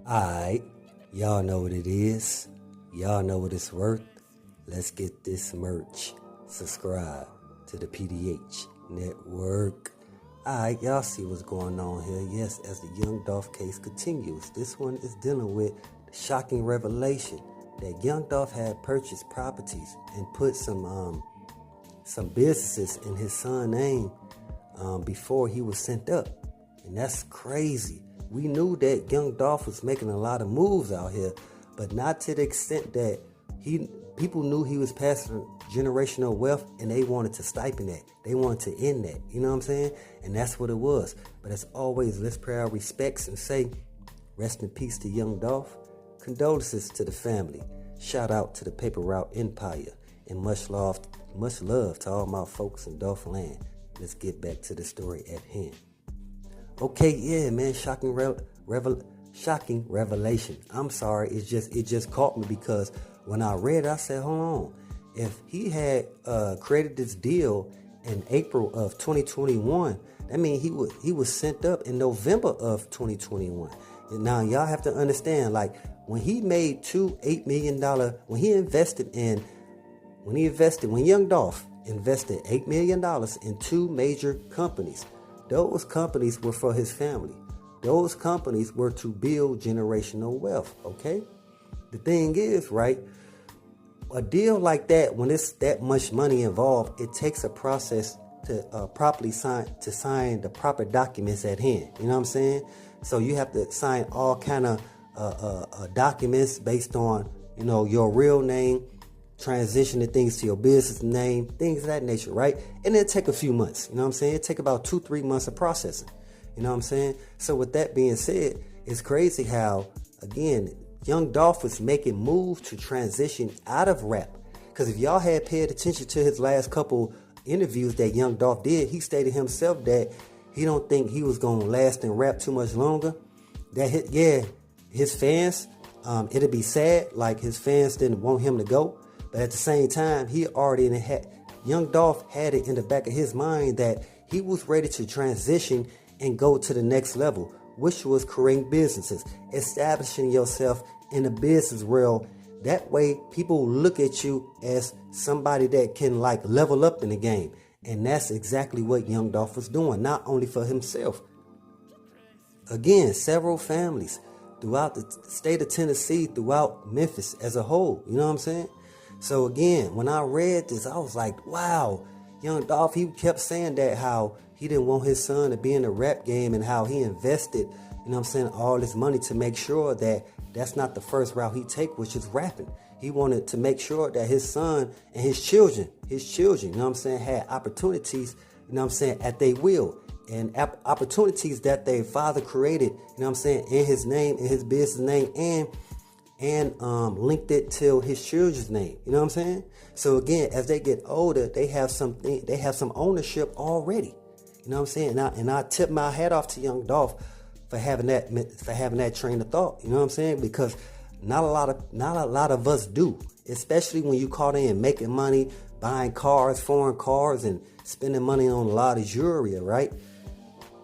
Alright, y'all know what it is. Y'all know what it's worth. Let's get this merch. Subscribe to the PDH Network. Alright, y'all see what's going on here. Yes, as the Young Dolph case continues, this one is dealing with the shocking revelation that Young Dolph had purchased properties and put some businesses in his son's name before he was sent up. And that's crazy. We knew that Young Dolph was making a lot of moves out here, but not to the extent that people knew he was passing generational wealth and they wanted to stipend that. They wanted to end that. You know what I'm saying? And that's what it was. But as always, let's pay our respects and say, rest in peace to Young Dolph. Condolences to the family. Shout out to the Paper Route Empire. And much love to all my folks in Dolph land. Let's get back to the story at hand. Okay, yeah, man, shocking revelation. I'm sorry, it just caught me because when I read it, I said, hold on. If he had created this deal in April of 2021, that means he was sent up in November of 2021. And now y'all have to understand, like when he made $8 million, when Young Dolph invested $8 million in two major companies. Those companies were for his family. Those companies were to build generational wealth, okay? The thing is, right, a deal like that, when it's that much money involved, it takes a process to properly sign the proper documents at hand. You know what I'm saying? So you have to sign all kind of documents based on, your real name, transitioning things to your business name, things of that nature, right? And it'll take a few months, you know what I'm saying? It take about 2-3 months of processing, you know what I'm saying? So with that being said, it's crazy how, again, Young Dolph was making moves to transition out of rap. Because if y'all had paid attention to his last couple interviews that Young Dolph did, he stated himself that he don't think he was going to last in rap too much longer. That his fans, it'd be sad, like his fans didn't want him to go. But at the same time, Young Dolph had it in the back of his mind that he was ready to transition and go to the next level, which was creating businesses, establishing yourself in the business world. That way, people look at you as somebody that can level up in the game. And that's exactly what Young Dolph was doing, not only for himself. Again, several families throughout the state of Tennessee, throughout Memphis as a whole. You know what I'm saying? So again, when I read this, I was like, wow, Young Dolph, he kept saying that how he didn't want his son to be in the rap game and how he invested, all this money to make sure that that's not the first route he take, which is rapping. He wanted to make sure that his son and his children, had opportunities, at their will and opportunities that their father created, in his name, in his business name, and linked it to his children's name. You know what I'm saying? So again, as they get older, they have some ownership already. You know what I'm saying? And I tip my hat off to Young Dolph for having that train of thought. You know what I'm saying? Because not a lot of us do, especially when you caught in making money, buying cars, foreign cars, and spending money on a lot of jewelry, right?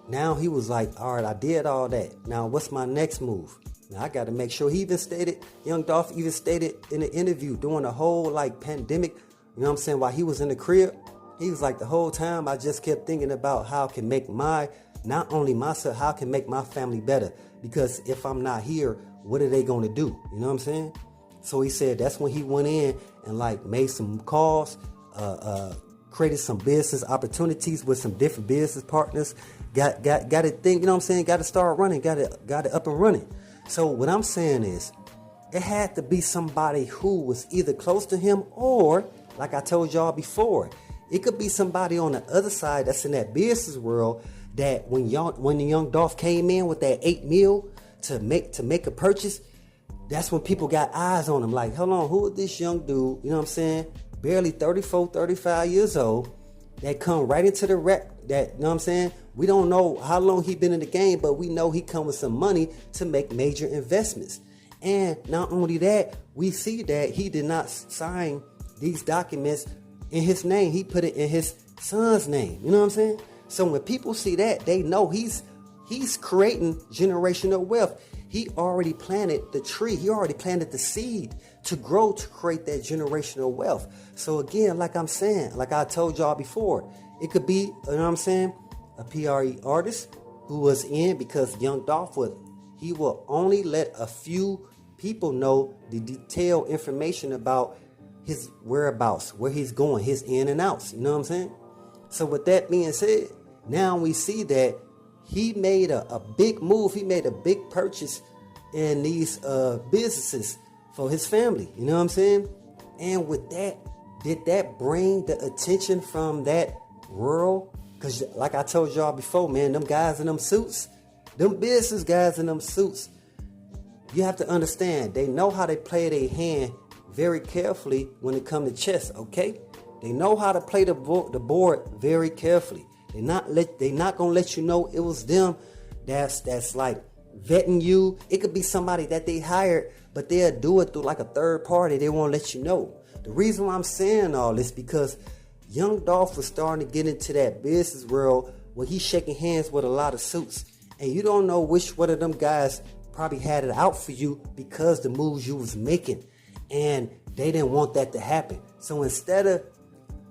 Now he was like, all right, I did all that. Now what's my next move? Now, I got to make sure Young Dolph even stated in an interview during the whole pandemic, while he was in the crib, he was like, the whole time I just kept thinking about how I can make not only myself, how I can make my family better. Because if I'm not here, what are they going to do? You know what I'm saying? So he said that's when he went in and made some calls, created some business opportunities with some different business partners, got it think, got to start running, got it up and running. So what I'm saying is, it had to be somebody who was either close to him or, like I told y'all before, it could be somebody on the other side that's in that business world that when the Young Dolph came in with that $8 million to make a purchase, that's when people got eyes on him. Like, hold on, who is this young dude, barely 34, 35 years old, that come right into the rap, we don't know how long he been in the game, but we know he come with some money to make major investments. And not only that, we see that he did not sign these documents in his name. He put it in his son's name. You know what I'm saying? So when people see that, they know he's creating generational wealth. He already planted the tree. He already planted the seed to grow, to create that generational wealth. So again, like I'm saying, like I told y'all before, it could be, you know what I'm saying, a PRE artist who was in because young Dolph he will only let a few people know the detailed information about his whereabouts, where he's going, his in and outs. You know what I'm saying? So with that being said, now we see that he made a big move. He made a big purchase in these businesses for his family. You know what I'm saying? And with that, did that bring the attention from that world? Because like I told y'all before, man, them guys in them suits, them business guys in them suits, you have to understand, they know how they play their hand very carefully when it comes to chess, okay? They know how to play the board very carefully. They not gonna let you know it was them that's like vetting you. It could be somebody that they hired, but they'll do it through like a third party. They won't let you know. The reason why I'm saying all this because young Dolph was starting to get into that business world where he's shaking hands with a lot of suits, and you don't know which one of them guys probably had it out for you because the moves you was making, and they didn't want that to happen. So instead of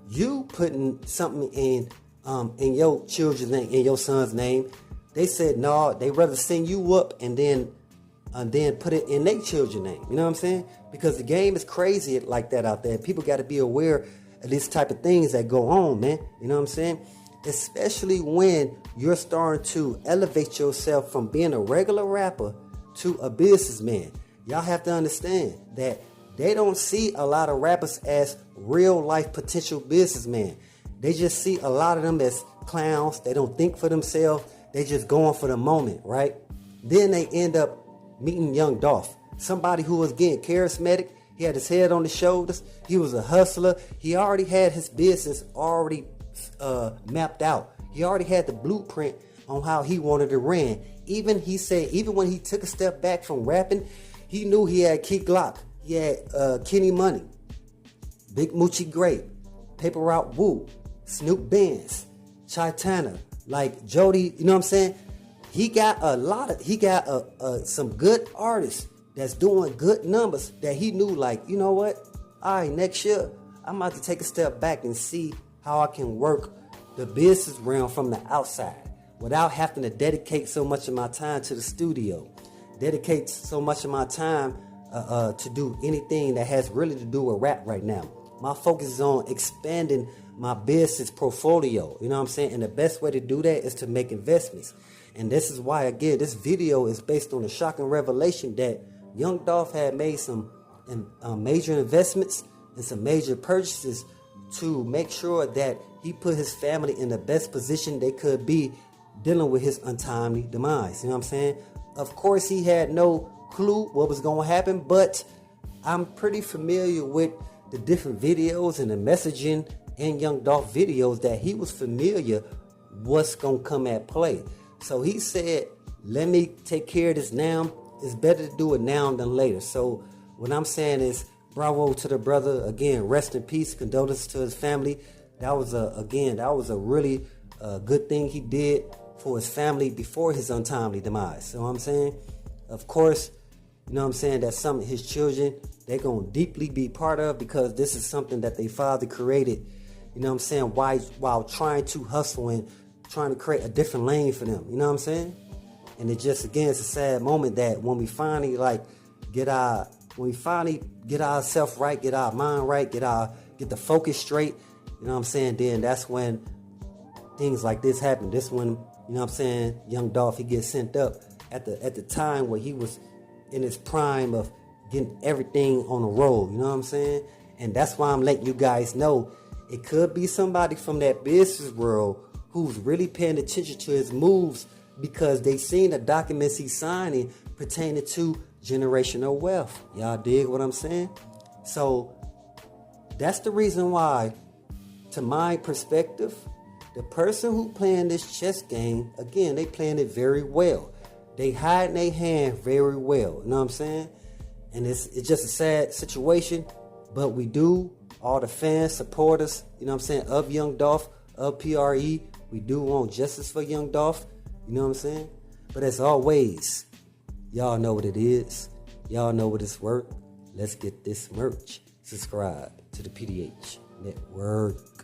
you putting something in your children's name, in your son's name, they said no, they rather send you up and then put it in their children's name. You know what I'm saying? Because the game is crazy like that out there. People got to be aware of these type of things that go on, man. You know what I'm saying? Especially when you're starting to elevate yourself from being a regular rapper to a businessman. Y'all have to understand that they don't see a lot of rappers as real life potential businessmen. They just see a lot of them as clowns. They don't think for themselves. They just going for the moment, right? Then they end up meeting young Dolph, somebody who was getting charismatic. He had his head on his shoulders. He was a hustler. He already had his business already mapped out. He already had the blueprint on how he wanted to run. Even he said, even when he took a step back from rapping, he knew he had Key Glock. He had Kenny Money, Big Moochie Grape, Paper Route Woo, Snoop Benz, Chitana, like Jody. You know what I'm saying? He got some good artists that's doing good numbers that he knew, like, you know what? All right, next year, I'm about to take a step back and see how I can work the business realm from the outside without having to dedicate so much of my time to the studio, dedicate so much of my time to do anything that has really to do with rap right now. My focus is on expanding my business portfolio. You know what I'm saying? And the best way to do that is to make investments. And this is why, again, this video is based on the shocking revelation that young Dolph had made some major investments and some major purchases to make sure that he put his family in the best position they could be dealing with his untimely demise. You know what I'm saying? Of course, he had no clue what was going to happen, but I'm pretty familiar with the different videos and the messaging in young Dolph videos that he was familiar what's going to come at play. So he said, let me take care of this now. It's better to do it now than later. So what I'm saying is, bravo to the brother. Again, rest in peace. Condolences to his family. That was a really good thing he did for his family before his untimely demise. So I'm saying, of course, you know what I'm saying, that's something his children, they're going to deeply be part of, because this is something that their father created, you know what I'm saying, while trying to hustle and trying to create a different lane for them. You know what I'm saying? And it just, again, it's a sad moment that when we finally get ourselves right, get our mind right, get the focus straight, you know what I'm saying, then that's when things like this happen. This when, you know what I'm saying, young Dolph, he gets sent up at the time where he was in his prime of getting everything on the road. You know what I'm saying? And that's why I'm letting you guys know it could be somebody from that business world who's really paying attention to his moves, because they seen the documents he's signing pertaining to generational wealth. Y'all dig what I'm saying? So that's the reason why, to my perspective, the person who playing this chess game, again, they playing it very well. They hiding their hand very well. You know what I'm saying? And it's just a sad situation, but we do, all the fans, supporters, you know what I'm saying, of young Dolph, of PRE, we do want justice for young Dolph. You know what I'm saying? But as always, Y'all know what it is. Y'all know what it's worth. Let's get this merch. Subscribe to the PDH Network.